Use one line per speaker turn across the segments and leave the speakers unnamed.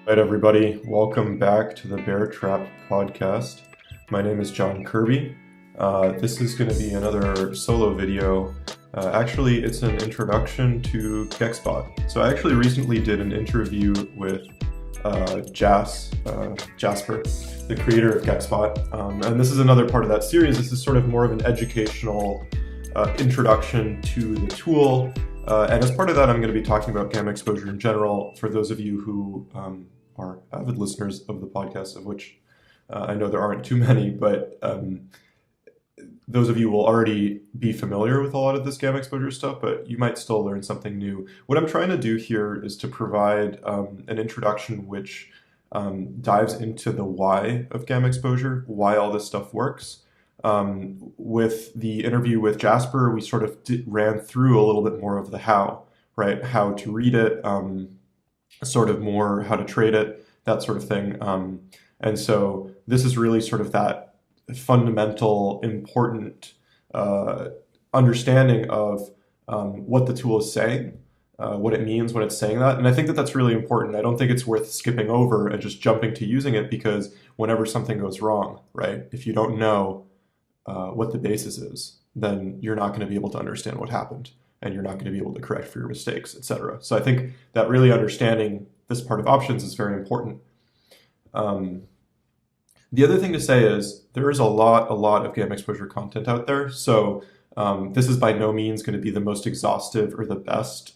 All right, everybody, welcome back to the Bear Trap podcast. My name is John Kirby. This is going to be another solo video. Actually, it's an introduction to Gexbot. So I actually recently did an interview with Jasper, the creator of Gexbot. And this is another part of that series. This is sort of more of an educational introduction to the tool. And as part of that, I'm going to be talking about gamma exposure in general for those of you who are avid listeners of the podcast, of which I know there aren't too many, but those of you will already be familiar with a lot of this gamma exposure stuff, but you might still learn something new. What I'm trying to do here is to provide an introduction which dives into the why of gamma exposure, why all this stuff works. With the interview with Jasper, we sort of ran through a little bit more of the how, right? How to read it, sort of more how to trade it, that sort of thing. And so this is really sort of that fundamental, important understanding of what the tool is saying, what it means when it's saying that. And I think that that's really important. I don't think it's worth skipping over and just jumping to using it, because whenever something goes wrong, right, if you don't know what the basis is, then you're not going to be able to understand what happened, and you're not going to be able to correct for your mistakes, etc. So I think that really understanding this part of options is very important. The other thing to say is there is a lot of gamma exposure content out there. So this is by no means going to be the most exhaustive or the best.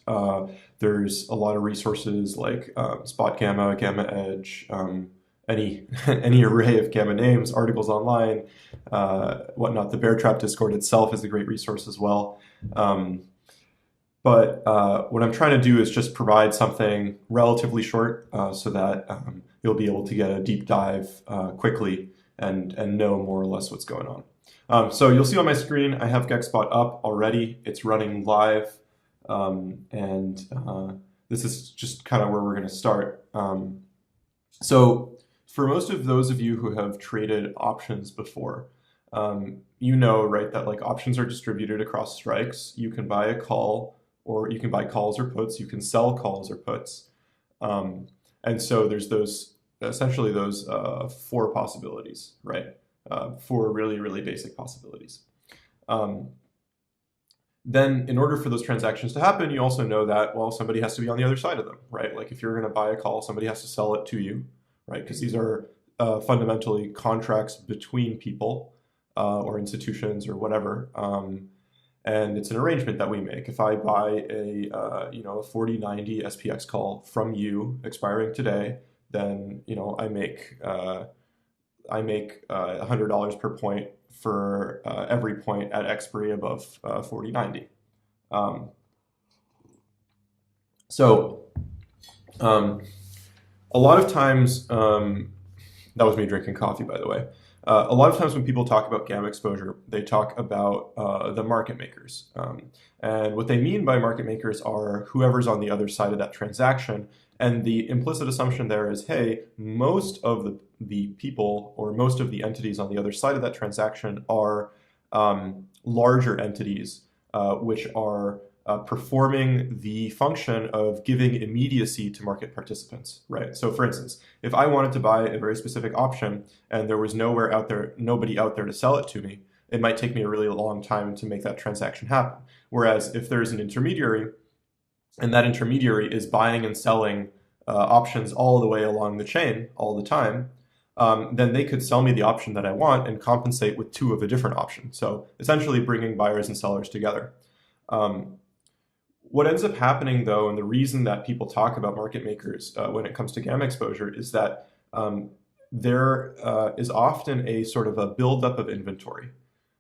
There's a lot of resources like Spot Gamma, Gamma Edge, any array of gamma names, articles online, whatnot. The Bear Trap Discord itself is a great resource as well. But what I'm trying to do is just provide something relatively short so that you'll be able to get a deep dive quickly and know more or less what's going on. So you'll see on my screen, I have Gexbot up already. It's running live. And this is just kind of where we're going to start. So for most of those of you who have traded options before, you know, right, that like options are distributed across strikes. You can buy a call, or you can buy calls or puts. You can sell calls or puts. And so there's those, essentially those four possibilities, right? Four really, really basic possibilities. Then in order for those transactions to happen, you also know that, well, somebody has to be on the other side of them, right? Like if you're going to buy a call, somebody has to sell it to you, right? Because these are fundamentally contracts between people or institutions or whatever. And it's an arrangement that we make. If I buy a 4090 SPX call from you expiring today, then I make $100 per point for every point at expiry above 4090. A lot of times, that was me drinking coffee, by the way. A lot of times when people talk about gamma exposure, they talk about the market makers. And what they mean by market makers are whoever's on the other side of that transaction. And the implicit assumption there is, hey, most of the people or most of the entities on the other side of that transaction are larger entities, which are performing the function of giving immediacy to market participants, right? So for instance, if I wanted to buy a very specific option and there was nobody out there to sell it to me, it might take me a really long time to make that transaction happen. Whereas if there's an intermediary and that intermediary is buying and selling options all the way along the chain all the time, then they could sell me the option that I want and compensate with two of a different option. So essentially bringing buyers and sellers together. What ends up happening, though, and the reason that people talk about market makers when it comes to gamma exposure is that there is often a sort of a buildup of inventory.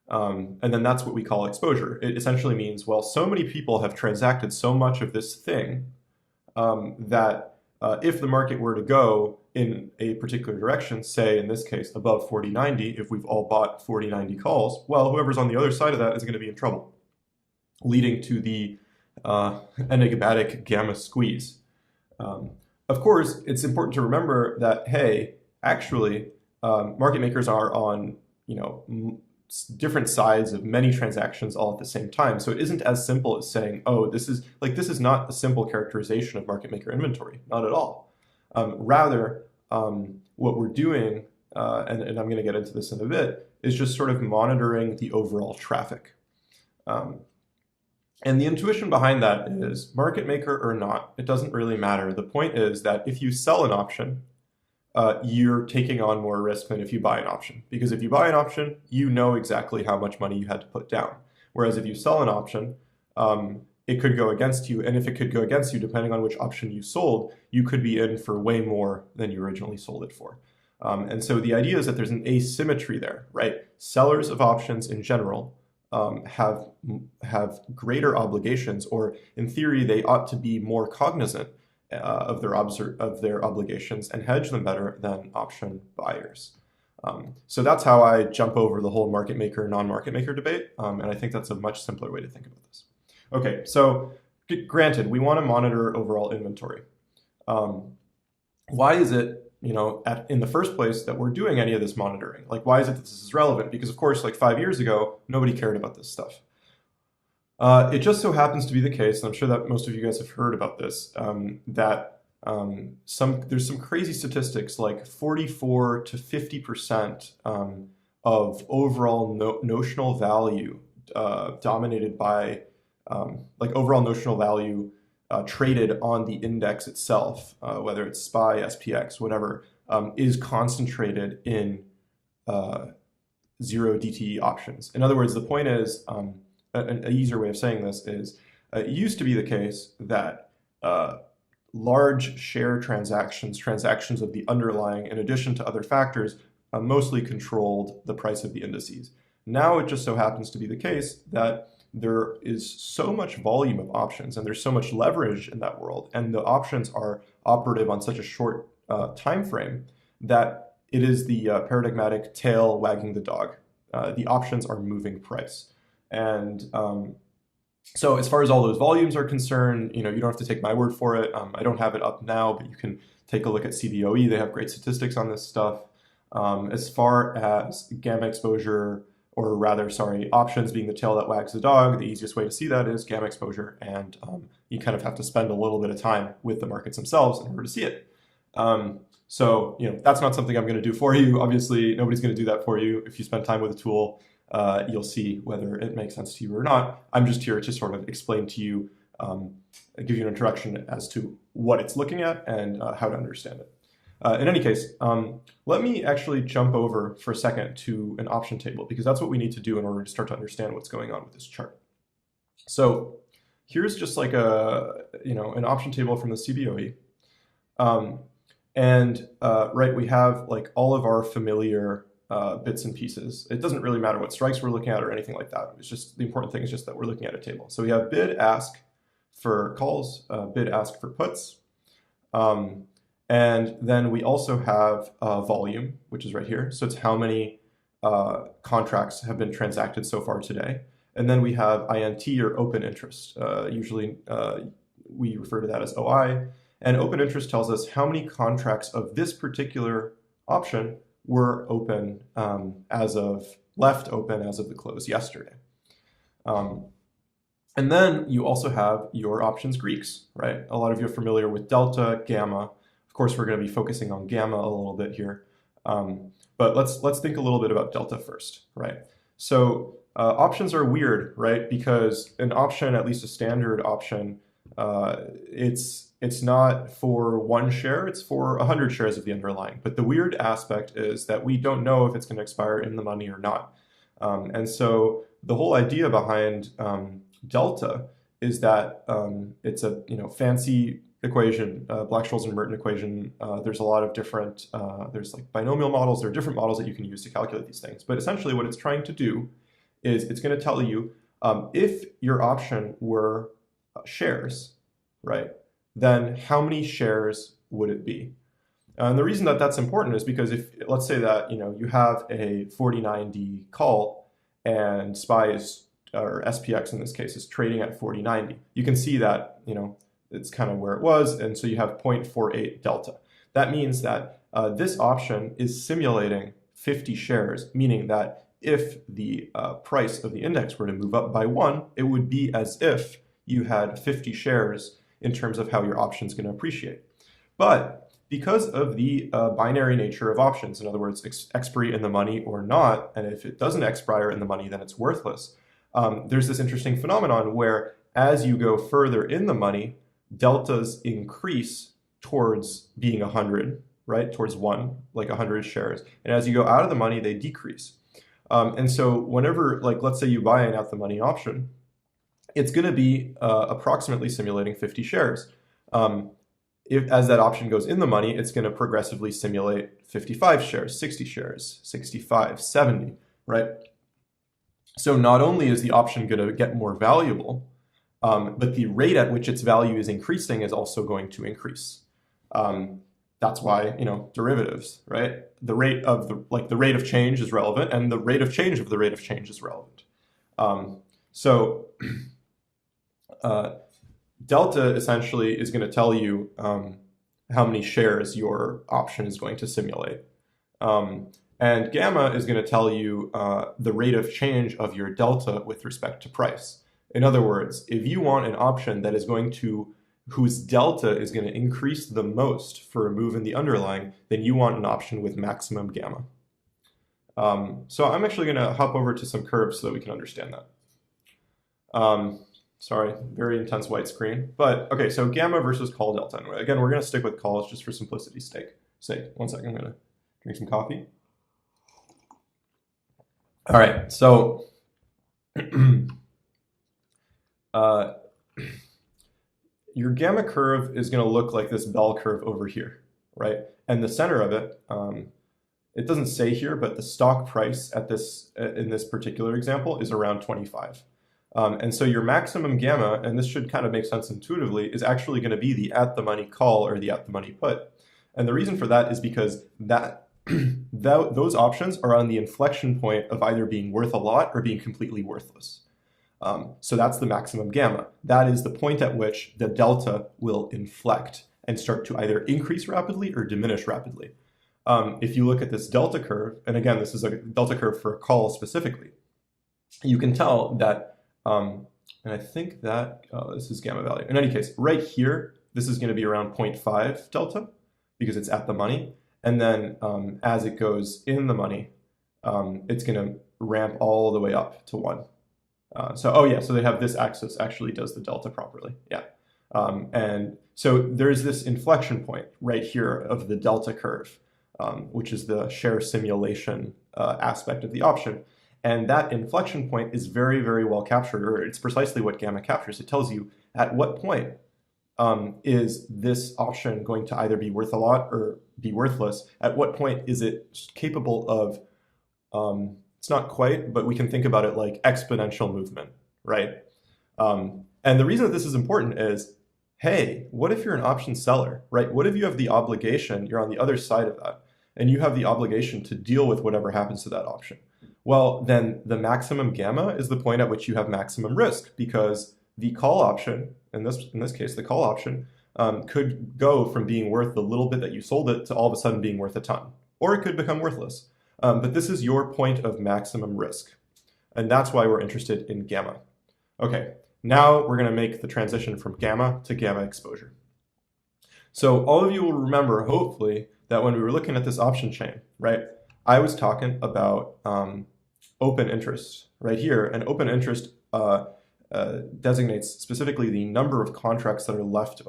And then that's what we call exposure. It essentially means, well, so many people have transacted so much of this thing that if the market were to go in a particular direction, say in this case above 4090, if we've all bought 4090 calls, well, whoever's on the other side of that is going to be in trouble, leading to the enigmatic gamma squeeze. Of course, it's important to remember that, hey, actually, market makers are on different sides of many transactions all at the same time. So it isn't as simple as saying, oh, this is not a simple characterization of market maker inventory. Not at all. Rather, what we're doing, and I'm going to get into this in a bit, is just sort of monitoring the overall traffic. And the intuition behind that is market maker or not, it doesn't really matter. The point is that if you sell an option, you're taking on more risk than if you buy an option. Because if you buy an option, you know exactly how much money you had to put down. Whereas if you sell an option, it could go against you. And if it could go against you, depending on which option you sold, you could be in for way more than you originally sold it for. And so the idea is that there's an asymmetry there, right? Sellers of options in general have greater obligations, or in theory, they ought to be more cognizant of their obligations and hedge them better than option buyers. So that's how I jump over the whole market maker, non-market maker debate, and I think that's a much simpler way to think about this. Okay, so granted, we want to monitor overall inventory. Why is it, in the first place that we're doing any of this monitoring? Like, why is it that this is relevant? Because of course, like 5 years ago, nobody cared about this stuff. It just so happens to be the case, and I'm sure that most of you guys have heard about this, that there's some crazy statistics, like 44 to 50% of overall notional value dominated by like overall notional value traded on the index itself, whether it's SPY, SPX, whatever, is concentrated in 0 DTE options. In other words, the point is, an easier way of saying this is, it used to be the case that large share transactions of the underlying, in addition to other factors, mostly controlled the price of the indices. Now it just so happens to be the case that there is so much volume of options and there's so much leverage in that world, and the options are operative on such a short time frame that it is the paradigmatic tail wagging the dog. The options are moving price. And so as far as all those volumes are concerned, you don't have to take my word for it. I don't have it up now, but you can take a look at CBOE. They have great statistics on this stuff. As far as gamma exposure, or rather, sorry, options being the tail that wags the dog, the easiest way to see that is gamma exposure. And you kind of have to spend a little bit of time with the markets themselves in order to see it. So, that's not something I'm going to do for you. Obviously, nobody's going to do that for you. If you spend time with a tool, you'll see whether it makes sense to you or not. I'm just here to sort of explain to you, give you an introduction as to what it's looking at and how to understand it. In any case, let me actually jump over for a second to an option table, because that's what we need to do in order to start to understand what's going on with this chart. So here's just like an option table from the CBOE. Right, we have like all of our familiar bits and pieces. It doesn't really matter what strikes we're looking at or anything like that. It's just, the important thing is just that we're looking at a table. So we have bid ask for calls, bid ask for puts. And then we also have volume, which is right here. So it's how many contracts have been transacted so far today. And then we have INT, or open interest. Usually we refer to that as OI. And open interest tells us how many contracts of this particular option were open left open as of the close yesterday. And then you also have your options Greeks, right? A lot of you are familiar with delta, gamma. Of course, we're going to be focusing on gamma a little bit here. But let's think a little bit about delta first, right? So options are weird, right? Because an option, at least a standard option, it's not for one share, it's for 100 shares of the underlying. But the weird aspect is that we don't know if it's going to expire in the money or not. And so the whole idea behind delta is that it's a fancy equation, Black-Scholes and Merton equation. There's a lot of different, there's like binomial models, there are different models that you can use to calculate these things. But essentially what it's trying to do is it's going to tell you if your option were shares, right, then how many shares would it be? And the reason that that's important is because if, let's say that, you have a 4090 call and SPY is, or SPX in this case, is trading at 4090. You can see that, it's kind of where it was, and so you have 0.48 delta. That means that this option is simulating 50 shares, meaning that if the price of the index were to move up by 1, it would be as if you had 50 shares in terms of how your option is going to appreciate. But because of the binary nature of options. In other words, expiry in the money or not, and if it doesn't expire in the money, then it's worthless. There's this interesting phenomenon where as you go further in the money, deltas increase towards being 100, right? Towards 1, like 100 shares. And as you go out of the money, they decrease. And so whenever, like, let's say you buy an at the money option, it's going to be approximately simulating 50 shares. As that option goes in the money, it's going to progressively simulate 55 shares, 60 shares, 65, 70, right? So not only is the option going to get more valuable, but the rate at which its value is increasing is also going to increase. That's why, derivatives, right? The rate of the rate of change is relevant, and the rate of change of the rate of change is relevant. Delta essentially is going to tell you how many shares your option is going to simulate. And gamma is going to tell you the rate of change of your delta with respect to price. In other words, if you want an option that is whose delta is going to increase the most for a move in the underlying, then you want an option with maximum gamma. So I'm actually going to hop over to some curves so that we can understand that. Sorry, very intense white screen. But okay, so gamma versus call delta. And again, we're going to stick with calls just for simplicity's sake. One second, I'm going to drink some coffee. All right, so your gamma curve is going to look like this bell curve over here, right? And the center of it, it doesn't say here, but the stock price in this particular example is around 25. And so your maximum gamma, and this should kind of make sense intuitively, is actually going to be the at the money call or the at the money put. And the reason for that is because those options are on the inflection point of either being worth a lot or being completely worthless. So that's the maximum gamma. That is the point at which the delta will inflect and start to either increase rapidly or diminish rapidly. If you look at this delta curve, and again, this is a delta curve for a call specifically, you can tell that and I think that this is gamma value. In any case, right here, this is going to be around 0.5 delta because it's at the money. And then as it goes in the money, it's going to ramp all the way up to 1. So they have this axis actually does the delta properly. Yeah. And so there's this inflection point right here of the delta curve, which is the share simulation aspect of the option. And that inflection point is very, very well captured, or it's precisely what gamma captures. It tells you at what point is this option going to either be worth a lot or be worthless. At what point is it capable of, it's not quite, but we can think about it like exponential movement, right? And the reason that this is important is, hey, what if you're an option seller, right? What if you have the obligation, you're on the other side of that, and you have the obligation to deal with whatever happens to that option? Well, then the maximum gamma is the point at which you have maximum risk, because the call option, in this case, the call option, could go from being worth the little bit that you sold it to all of a sudden being worth a ton, or it could become worthless. But this is your point of maximum risk, and that's why we're interested in gamma. Okay, now we're going to make the transition from gamma to gamma exposure. So all of you will remember, hopefully, that when we were looking at this option chain, right, I was talking about open interest right here, and open interest designates specifically the number of contracts that are left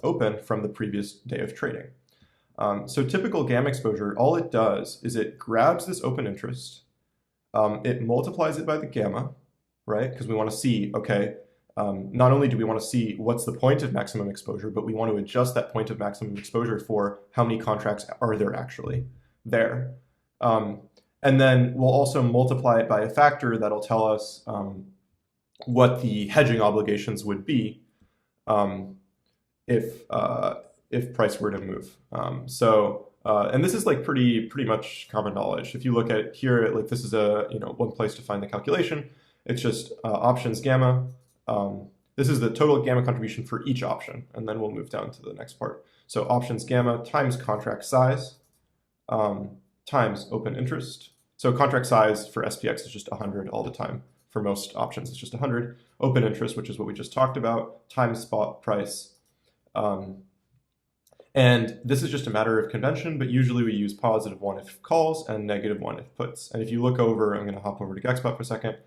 open from the previous day of trading. So typical gamma exposure, all it does is it grabs this open interest, it multiplies it by the gamma, right? Because we want to see, okay, not only do we want to see what's the point of maximum exposure, but we want to adjust that point of maximum exposure for how many contracts are there actually there. And then we'll also multiply it by a factor that'll tell us what the hedging obligations would be if price were to move. And this is like pretty much common knowledge. If you look at here, like this is one place to find the calculation. It's just options gamma. This is the total gamma contribution for each option, and then we'll move down to the next part. So options gamma times contract size times open interest. So contract size for SPX is just 100 all the time. For most options, it's just 100. Open interest, which is what we just talked about, times spot price. And this is just a matter of convention, but usually we use +1 if calls and -1 if puts. And if you look over, I'm going to hop over to Gexbot for a second.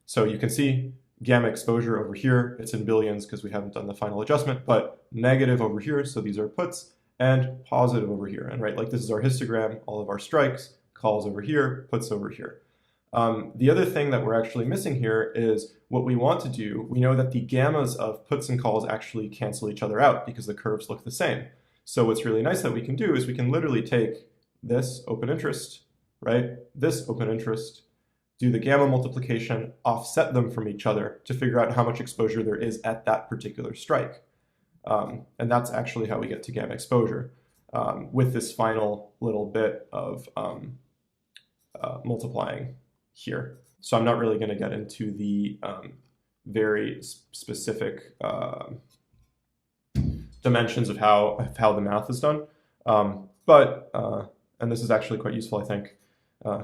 So you can see gamma exposure over here. It's in billions because we haven't done the final adjustment, but negative over here. So these are puts, and positive over here. And right, like this is our histogram, all of our strikes, calls over here, puts over here. The other thing that we're actually missing here is what we want to do. We know that the gammas of puts and calls actually cancel each other out because the curves look the same. So what's really nice that we can do is we can literally take this open interest, right? This open interest, do the gamma multiplication, offset them from each other to figure out how much exposure there is at that particular strike. And that's actually how we get to gamma exposure with this final little bit of multiplying here. So I'm not really going to get into the very specific dimensions of how the math is done. And this is actually quite useful, I think.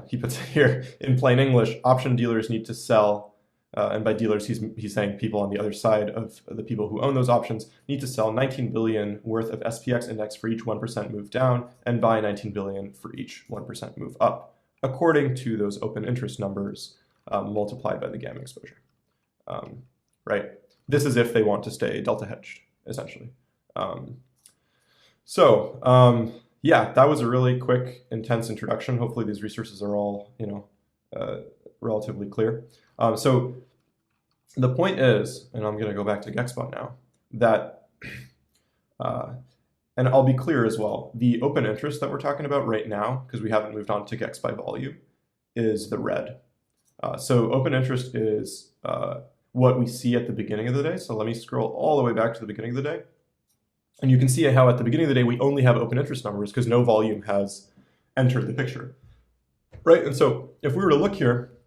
He puts it here in plain English: option dealers need to sell, and by dealers he's saying people on the other side of the people who own those options need to sell 19 billion worth of SPX index for each 1% move down, and buy 19 billion for each 1% move up, according to those open interest numbers multiplied by the gamma exposure. Right? This is if they want to stay delta hedged, essentially. Yeah, that was a really quick, intense introduction. Hopefully these resources are all, relatively clear. So the point is, and I'm going to go back to Gexbot now, that, and I'll be clear as well, the open interest that we're talking about right now, because we haven't moved on to Gex by volume, is the red. So open interest is what we see at the beginning of the day. So let me scroll all the way back to the beginning of the day. And you can see how at the beginning of the day, we only have open interest numbers because no volume has entered the picture, right? And so if we were to look here,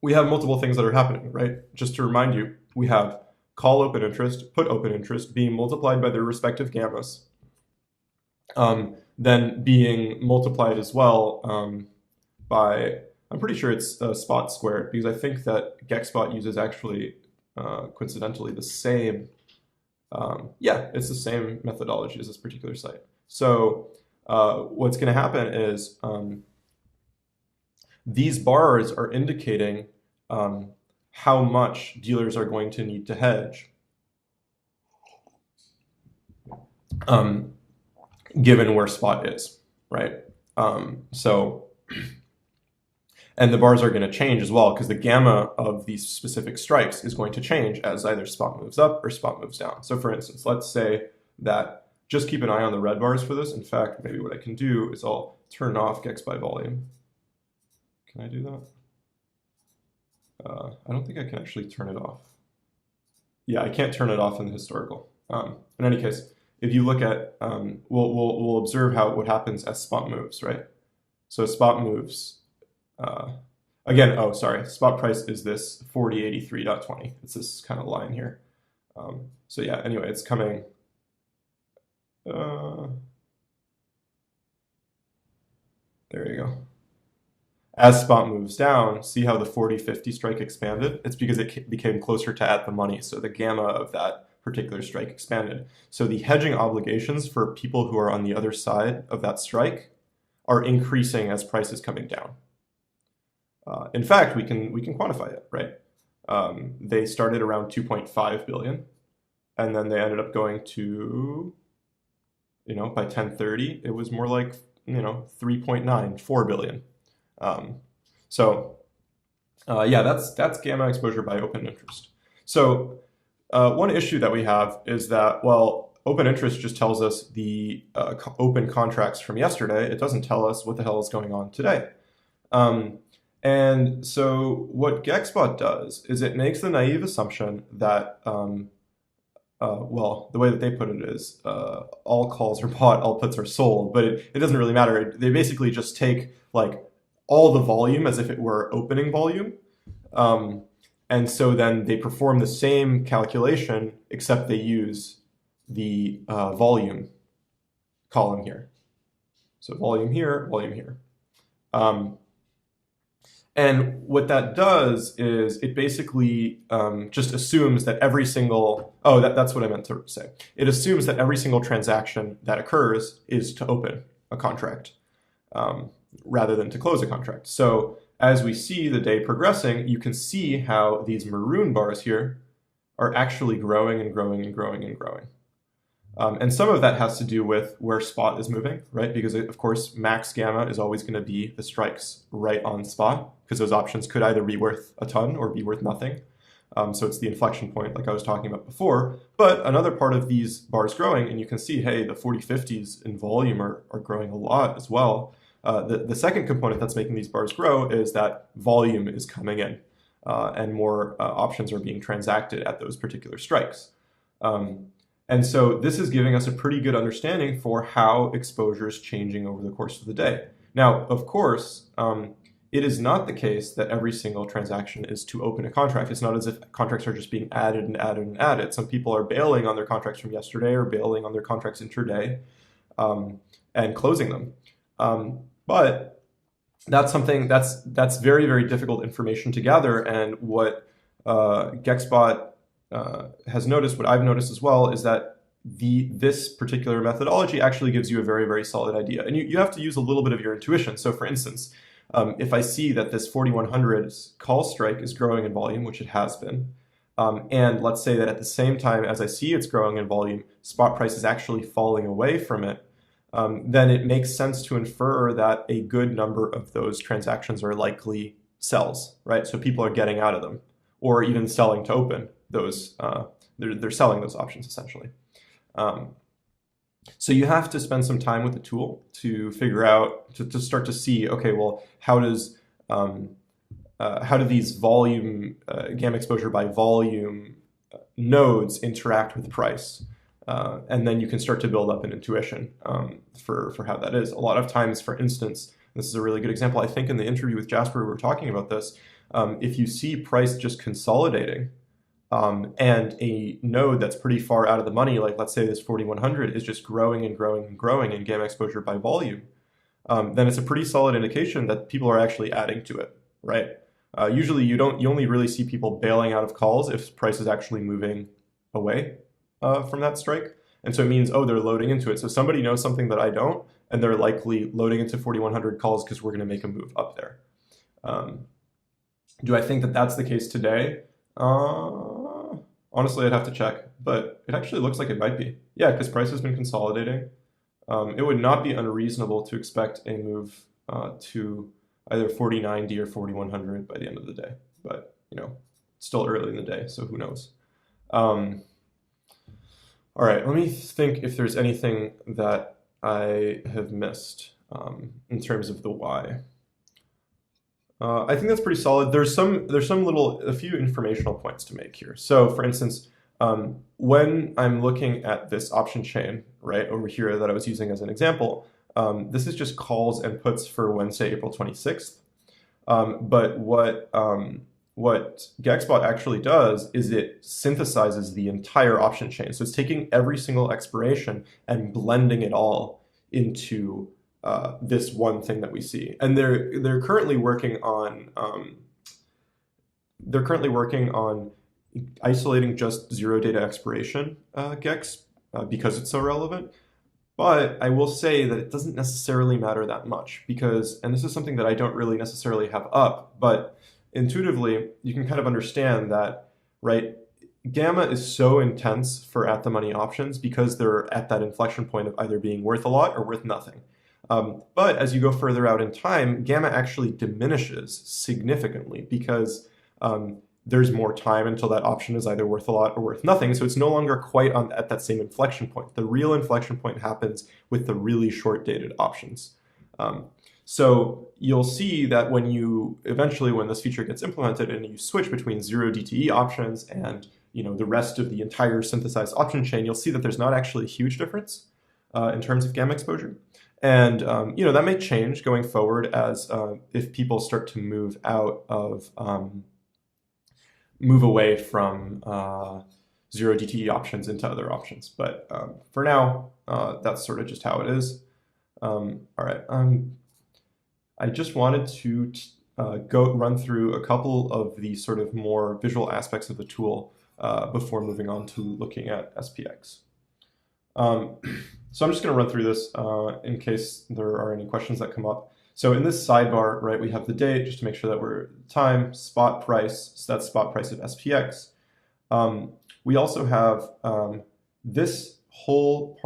we have multiple things that are happening, right? Just to remind you, we have call open interest, put open interest being multiplied by their respective gammas, then being multiplied as well by, I'm pretty sure it's spot squared, because I think that Gexbot uses actually, coincidentally, the same yeah, it's the same methodology as this particular site. So what's going to happen is these bars are indicating how much dealers are going to need to hedge given where spot is, right? And the bars are going to change as well because the gamma of these specific strikes is going to change as either spot moves up or spot moves down. So for instance, let's say that, just keep an eye on the red bars for this. In fact, maybe what I can do is I'll turn off Gex by volume. Can I do that? I don't think I can actually turn it off. Yeah, I can't turn it off in the historical. In any case, if you look at, we'll observe what happens as spot moves, right? So spot moves, again, oh, sorry, spot price is this 4083.20. It's this kind of line here. So yeah, anyway, it's coming. There you go. As spot moves down, see how the 40-50 strike expanded? It's because it became closer to at the money, so the gamma of that particular strike expanded. So the hedging obligations for people who are on the other side of that strike are increasing as price is coming down. In fact, we can quantify it, right? They started around 2.5 billion, and then they ended up going to, by 1030, it was more like, 3.9, 4 billion. Yeah, that's gamma exposure by open interest. So one issue that we have is that, well, open interest just tells us the open contracts from yesterday. It doesn't tell us what the hell is going on today. And so what Gexbot does is it makes the naive assumption that, well, the way that they put it is all calls are bought, all puts are sold, but it doesn't really matter. They basically just take like all the volume as if it were opening volume. And so then they perform the same calculation, except they use the volume column here. So volume here, volume here. And what that does is it basically just assumes that every single, oh, that's what I meant to say. It assumes that every single transaction that occurs is to open a contract rather than to close a contract. So as we see the day progressing, you can see how these maroon bars here are actually growing and growing and growing and growing. And some of that has to do with where spot is moving, right? Because of course, max gamma is always going to be the strikes right on spot, because those options could either be worth a ton or be worth nothing. So it's the inflection point like I was talking about before. But another part of these bars growing, and you can see, hey, the 40/50s in volume are growing a lot as well. The second component that's making these bars grow is that volume is coming in and more options are being transacted at those particular strikes. And so this is giving us a pretty good understanding for how exposure is changing over the course of the day. Now, of course, it is not the case that every single transaction is to open a contract. It's not as if contracts are just being added and added and added. Some people are bailing on their contracts from yesterday or bailing on their contracts intraday and closing them. But that's something that's very, very difficult information to gather. And what Gexbot has noticed, what I've noticed as well, is that this particular methodology actually gives you a very, very solid idea. And you have to use a little bit of your intuition. So for instance, if I see that this 4100 call strike is growing in volume, which it has been, and let's say that at the same time as I see it's growing in volume, spot price is actually falling away from it, then it makes sense to infer that a good number of those transactions are likely sells, right? So people are getting out of them, or even selling to open those. They're selling those options essentially. So you have to spend some time with the tool to figure out, to start to see, okay, well, how do these volume, gamma exposure by volume nodes interact with price? And then you can start to build up an intuition for how that is. A lot of times, for instance, this is a really good example. I think in the interview with Jasper, we were talking about this. If you see price just consolidating and a node that's pretty far out of the money, like let's say this 4100 is just growing and growing and growing in gamma exposure by volume, then it's a pretty solid indication that people are actually adding to it, right? Usually you only really see people bailing out of calls if price is actually moving away from that strike. And so it means, oh, they're loading into it. So somebody knows something that I don't, and they're likely loading into 4100 calls because we're going to make a move up there. Do I think that that's the case today? Honestly, I'd have to check, but it actually looks like it might be. Yeah, because price has been consolidating. It would not be unreasonable to expect a move to either 4090 or 4100 by the end of the day. But, you know, it's still early in the day, so who knows? All right, let me think if there's anything that I have missed in terms of the why. I think that's pretty solid. There's a few informational points to make here. So for instance, when I'm looking at this option chain right over here that I was using as an example, this is just calls and puts for Wednesday, April 26th. But what Gexbot actually does is it synthesizes the entire option chain. So it's taking every single expiration and blending it all into this one thing that we see. And they're currently working on isolating just zero data expiration Gex because it's so relevant. But I will say that it doesn't necessarily matter that much because, and this is something that I don't really necessarily have up, but intuitively you can kind of understand that, right? Gamma is so intense for at the money options because they're at that inflection point of either being worth a lot or worth nothing. But as you go further out in time, gamma actually diminishes significantly because there's more time until that option is either worth a lot or worth nothing. So it's no longer quite at that same inflection point. The real inflection point happens with the really short dated options. So you'll see that when this feature gets implemented and you switch between 0 DTE options and the rest of the entire synthesized option chain, you'll see that there's not actually a huge difference in terms of gamma exposure. And that may change going forward as if people start to move away from 0 DTE options into other options. But for now, that's sort of just how it is. All right. I just wanted to run through a couple of the sort of more visual aspects of the tool before moving on to looking at SPX. So I'm just going to run through this in case there are any questions that come up. So in this sidebar, right, we have the date just to make sure that we're time, spot price, so that's spot price of SPX. We also have this whole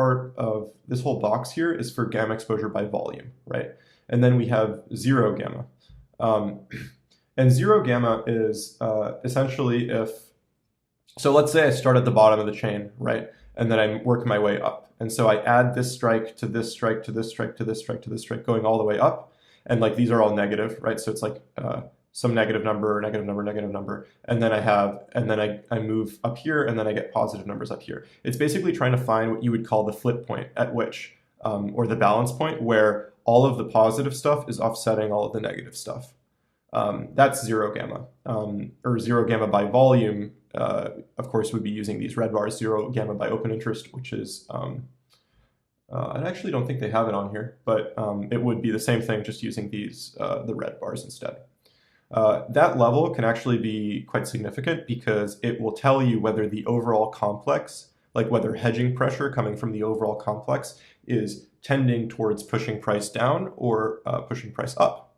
box here is for gamma exposure by volume, right? And then we have zero gamma. And zero gamma is essentially so let's say I start at the bottom of the chain, right? And then I work my way up. And so I add this strike to this strike to this strike to this strike to this strike, going all the way up. And like these are all negative, right? So it's like some negative number, negative number, negative number. And then I move up here, and then I get positive numbers up here. It's basically trying to find what you would call the flip point at which, or the balance point, where all of the positive stuff is offsetting all of the negative stuff. That's zero gamma, or zero gamma by volume. Of course, would be using these red bars. Zero gamma by open interest, which is, I actually don't think they have it on here, but it would be the same thing, just using these, the red bars instead. That level can actually be quite significant because it will tell you whether the overall complex, like whether hedging pressure coming from the overall complex is tending towards pushing price down or pushing price up.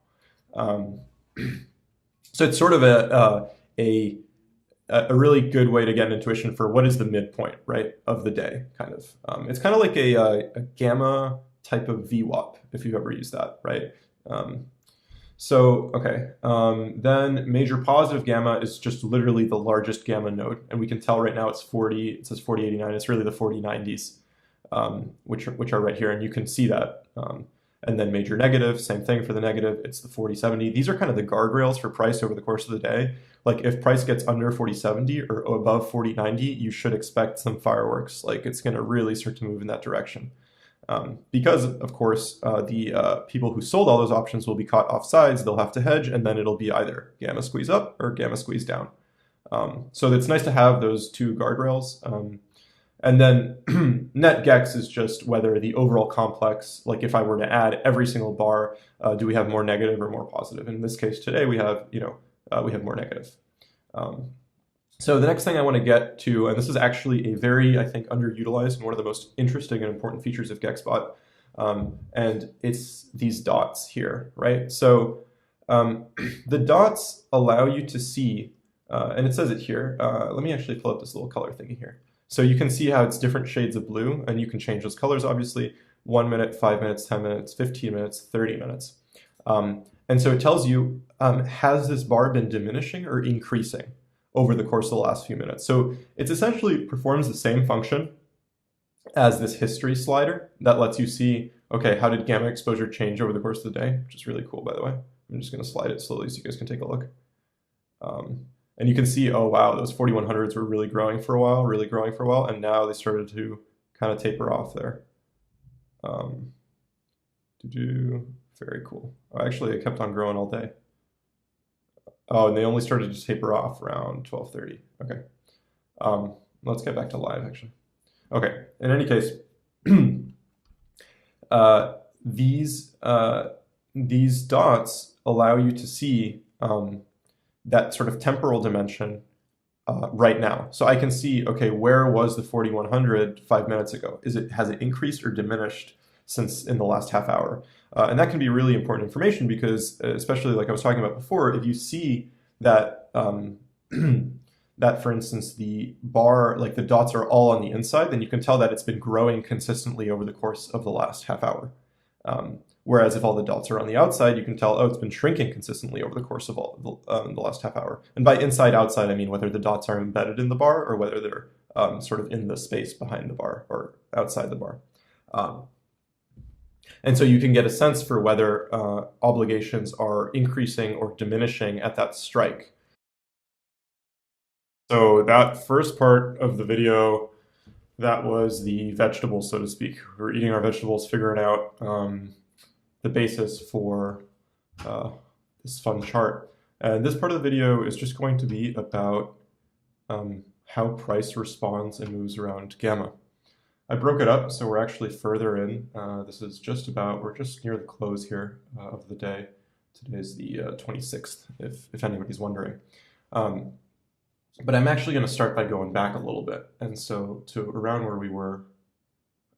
So it's sort of a really good way to get an intuition for what is the midpoint, right, of the day, kind of. It's kind of like a gamma type of VWAP, if you've ever used that, right? Then major positive gamma is just literally the largest gamma node, and we can tell right now it's 40, it says 4089, it's really the 4090s, which are right here, and you can see that. And then major negative, same thing for the negative, it's the 4070. These are kind of the guardrails for price over the course of the day. Like if price gets under 4070 or above 4090, you should expect some fireworks. Like it's going to really start to move in that direction. Because, of course, the people who sold all those options will be caught off sides, they'll have to hedge, and then it'll be either gamma squeeze up or gamma squeeze down. So it's nice to have those two guardrails. And then net gex is just whether the overall complex, like if I were to add every single bar, do we have more negative or more positive? In this case today, we have, we have more negative. So the next thing I want to get to, and this is actually a very, I think, underutilized and one of the most interesting and important features of Gexbot, and it's these dots here, right? So the dots allow you to see, and it says it here. Let me actually pull up this little color thingy here. So you can see how it's different shades of blue, and you can change those colors, obviously. 1 minute, 5 minutes, 10 minutes, 15 minutes, 30 minutes. And so it tells you, has this bar been diminishing or increasing over the course of the last few minutes? So it essentially performs the same function as this history slider that lets you see, okay, how did gamma exposure change over the course of the day, which is really cool, by the way. I'm just going to slide it slowly so you guys can take a look. And you can see, oh wow, those 4100s were really growing for a while, and now they started to kind of taper off there. Very cool. Oh, actually, it kept on growing all day. Oh, and they only started to taper off around 12:30. Okay. Let's get back to live, actually. Okay. In any case, these dots allow you to see that sort of temporal dimension right now. So I can see, okay, where was the 4100 5 minutes ago? Has it increased or diminished since in the last half hour? And that can be really important information because, especially like I was talking about before, if you see that that, for instance, the bar, like the dots are all on the inside, then you can tell that it's been growing consistently over the course of the last half hour. Whereas if all the dots are on the outside, you can tell, oh, it's been shrinking consistently over the course of all the last half hour. And by inside, outside, I mean whether the dots are embedded in the bar or whether they're sort of in the space behind the bar or outside the bar. And so you can get a sense for whether obligations are increasing or diminishing at that strike. So that first part of the video, that was the vegetables, so to speak. We're eating our vegetables, figuring out the basis for this fun chart. And this part of the video is just going to be about how price responds and moves around gamma. I broke it up, so we're actually further in. This is just about, we're just near the close here of the day. Today's the 26th, if anybody's wondering. But I'm actually going to start by going back a little bit, and so to around where we were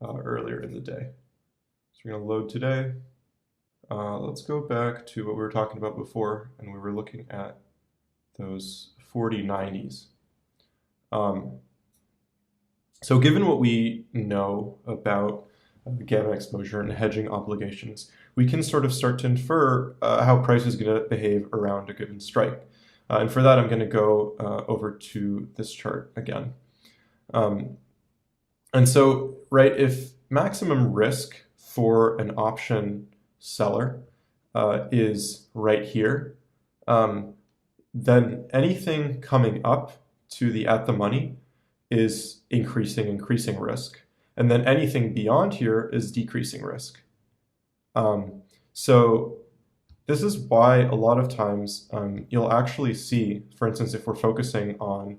earlier in the day. So we're going to load today. Let's go back to what we were talking about before, and we were looking at those 4090s. So given what we know about gamma exposure and hedging obligations, we can sort of start to infer how price is going to behave around a given strike. And for that, I'm going to go over to this chart again. And so, right, if maximum risk for an option seller is right here, then anything coming up to the at the money is increasing risk. And then anything beyond here is decreasing risk. So this is why a lot of times you'll actually see, for instance, if we're focusing on,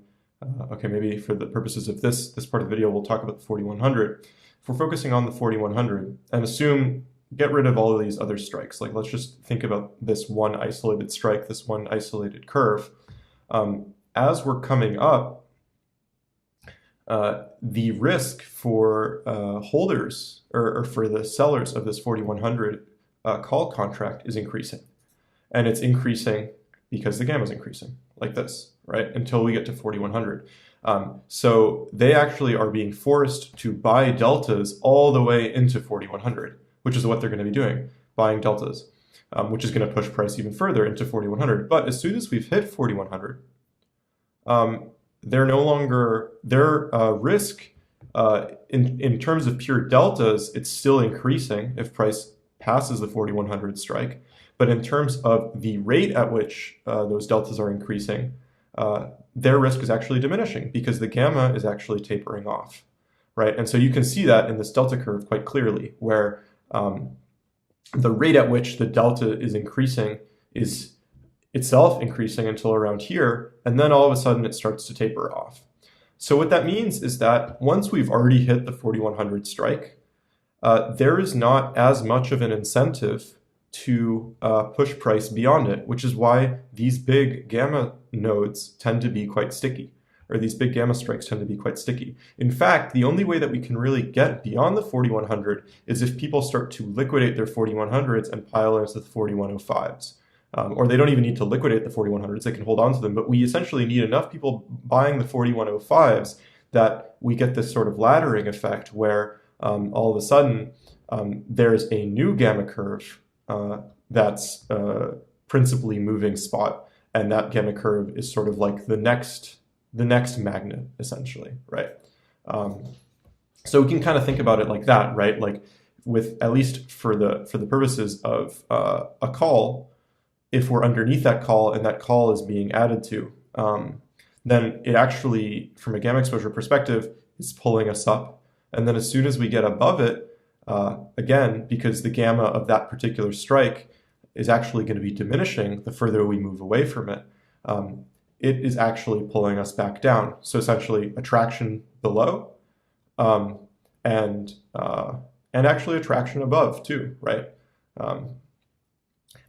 okay, maybe for the purposes of this part of the video, we'll talk about the 4100. If we're focusing on the 4100 and assume, get rid of all of these other strikes, like let's just think about this one isolated strike, this one isolated curve. As we're coming up, the risk for holders or for the sellers of this 4100 call contract is increasing. And it's increasing because the gamma is increasing, like this, right? Until we get to 4100. So they actually are being forced to buy deltas all the way into 4100, which is what they're going to be doing, buying deltas, which is going to push price even further into 4100. But as soon as we've hit 4100, they're no longer, their risk in terms of pure deltas, it's still increasing if price passes the 4100 strike. But in terms of the rate at which those deltas are increasing, their risk is actually diminishing because the gamma is actually tapering off, right? And so you can see that in this delta curve quite clearly, where the rate at which the delta is increasing is itself increasing until around here, and then all of a sudden it starts to taper off. So what that means is that once we've already hit the 4100 strike, there is not as much of an incentive to push price beyond it, which is why these big gamma nodes tend to be quite sticky, or these big gamma strikes tend to be quite sticky. In fact, the only way that we can really get beyond the 4100 is if people start to liquidate their 4100s and pile into the 4105s. Or they don't even need to liquidate the 4100s, they can hold on to them, but we essentially need enough people buying the 4105s that we get this sort of laddering effect where all of a sudden there's a new gamma curve that's principally moving spot, and that gamma curve is sort of like the next magnet, essentially, right? So we can kind of think about it like that, right? Like with, at least for the purposes of a call, if we're underneath that call and that call is being added to, then it actually, from a gamma exposure perspective, is pulling us up. And then as soon as we get above it, again, because the gamma of that particular strike is actually going to be diminishing the further we move away from it, it is actually pulling us back down. So essentially attraction below and actually attraction above too, right?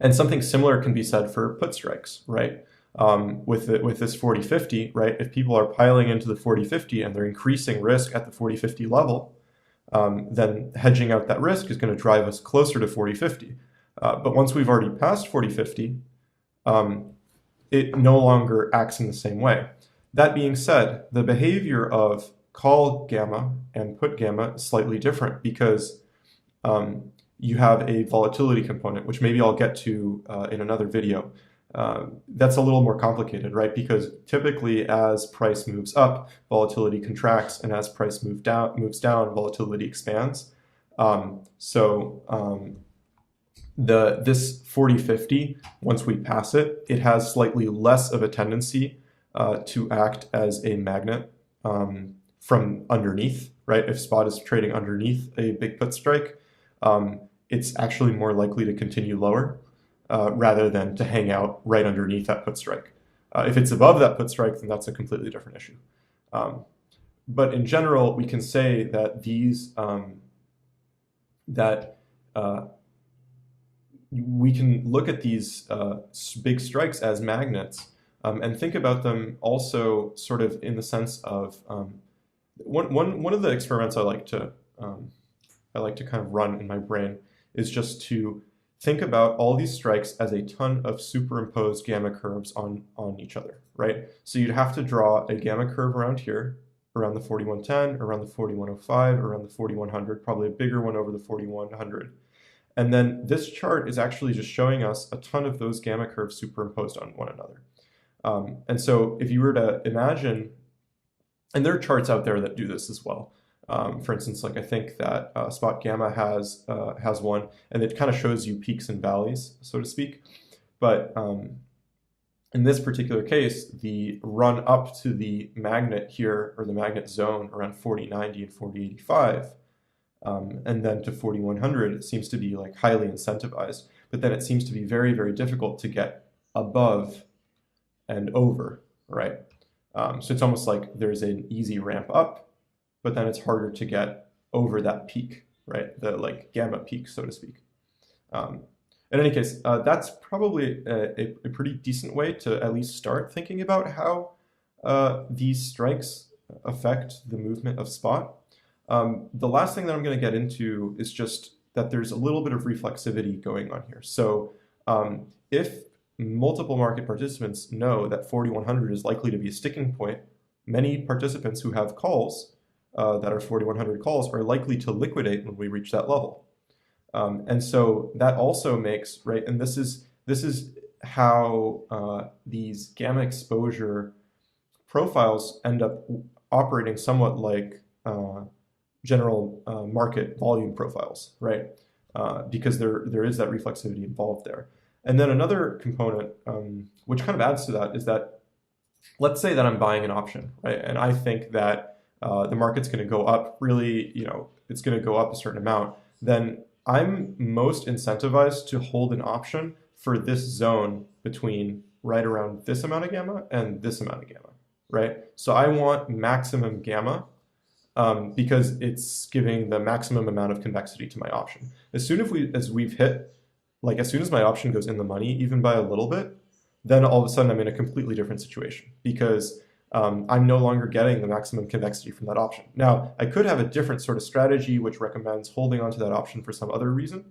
And something similar can be said for put strikes, right? With this 40-50, right? If people are piling into the 40-50 and they're increasing risk at the 40-50 level, then hedging out that risk is going to drive us closer to 40-50. But once we've already passed 40-50, it no longer acts in the same way. That being said, the behavior of call gamma and put gamma is slightly different because you have a volatility component, which maybe I'll get to in another video. That's a little more complicated, right? Because typically as price moves up, volatility contracts, and as price moves down, volatility expands. This 40-50, once we pass it, it has slightly less of a tendency to act as a magnet from underneath, right? If spot is trading underneath a big put strike, it's actually more likely to continue lower rather than to hang out right underneath that put strike. If it's above that put strike, then that's a completely different issue. But in general, we can say that we can look at these big strikes as magnets and think about them also sort of in the sense of one of the experiments I like to kind of run in my brain is just to think about all these strikes as a ton of superimposed gamma curves on each other, right? So you'd have to draw a gamma curve around here, around the 4110, around the 4105, around the 4100, probably a bigger one over the 4100. And then this chart is actually just showing us a ton of those gamma curves superimposed on one another. And so if you were to imagine, and there are charts out there that do this as well. For instance, like I think that Spot Gamma has one, and it kind of shows you peaks and valleys, so to speak. But in this particular case, the run up to the magnet here, or the magnet zone around 4090 and 4085, and then to 4100, it seems to be like highly incentivized. But then it seems to be very, very difficult to get above and over, right? So it's almost like there's an easy ramp up, but then it's harder to get over that peak, right? The like gamma peak, so to speak. In any case, that's probably a pretty decent way to at least start thinking about how these strikes affect the movement of spot. The last thing that I'm going to get into is just that there's a little bit of reflexivity going on here. So if multiple market participants know that 4100 is likely to be a sticking point, many participants who have calls that are 4100 calls are likely to liquidate when we reach that level. And so that also makes, right, and this is how these gamma exposure profiles end up operating somewhat like general market volume profiles, right? Because there is that reflexivity involved there. And then another component, which kind of adds to that, is that let's say that I'm buying an option, right? And I think that the market's going to go up really, it's going to go up a certain amount. Then I'm most incentivized to hold an option for this zone between right around this amount of gamma and this amount of gamma, right? So I want maximum gamma because it's giving the maximum amount of convexity to my option. As soon as we've hit, like as soon as my option goes in the money, even by a little bit, then all of a sudden I'm in a completely different situation because I'm no longer getting the maximum convexity from that option. Now, I could have a different sort of strategy which recommends holding onto that option for some other reason.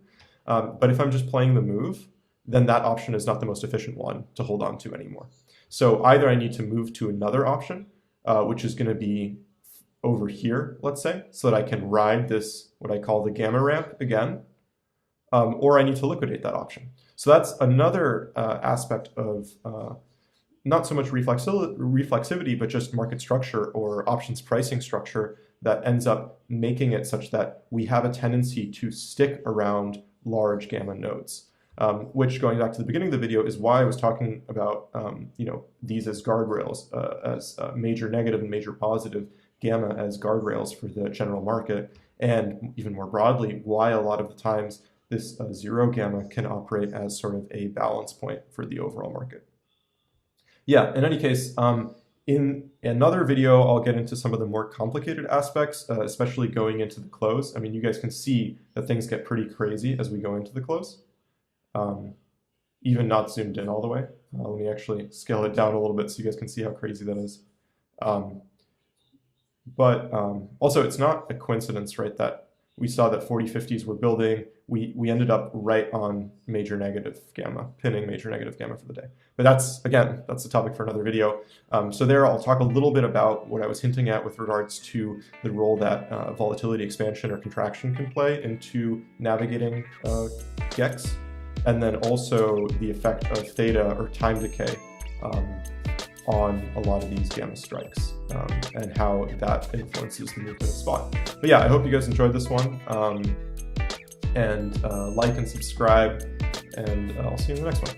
But if I'm just playing the move, then that option is not the most efficient one to hold on to anymore. So either I need to move to another option, which is going to be over here, let's say, so that I can ride this, what I call the gamma ramp again, or I need to liquidate that option. So that's another aspect of not so much reflexivity, but just market structure or options pricing structure that ends up making it such that we have a tendency to stick around large gamma nodes, which, going back to the beginning of the video, is why I was talking about these as guardrails, as major negative and major positive, gamma as guardrails for the general market, and even more broadly, why a lot of the times this zero gamma can operate as sort of a balance point for the overall market. Yeah, in any case, in another video, I'll get into some of the more complicated aspects, especially going into the close. I mean, you guys can see that things get pretty crazy as we go into the close, even not zoomed in all the way. Let me actually scale it down a little bit so you guys can see how crazy that is. But also, it's not a coincidence, right, that we saw that 4050s were building. We ended up right on major negative gamma, pinning major negative gamma for the day. But that's the topic for another video. So there I'll talk a little bit about what I was hinting at with regards to the role that volatility expansion or contraction can play into navigating Gex, and then also the effect of theta or time decay on a lot of these gamma strikes and how that influences the movement of spot. But yeah, I hope you guys enjoyed this one. And like and subscribe, and I'll see you in the next one.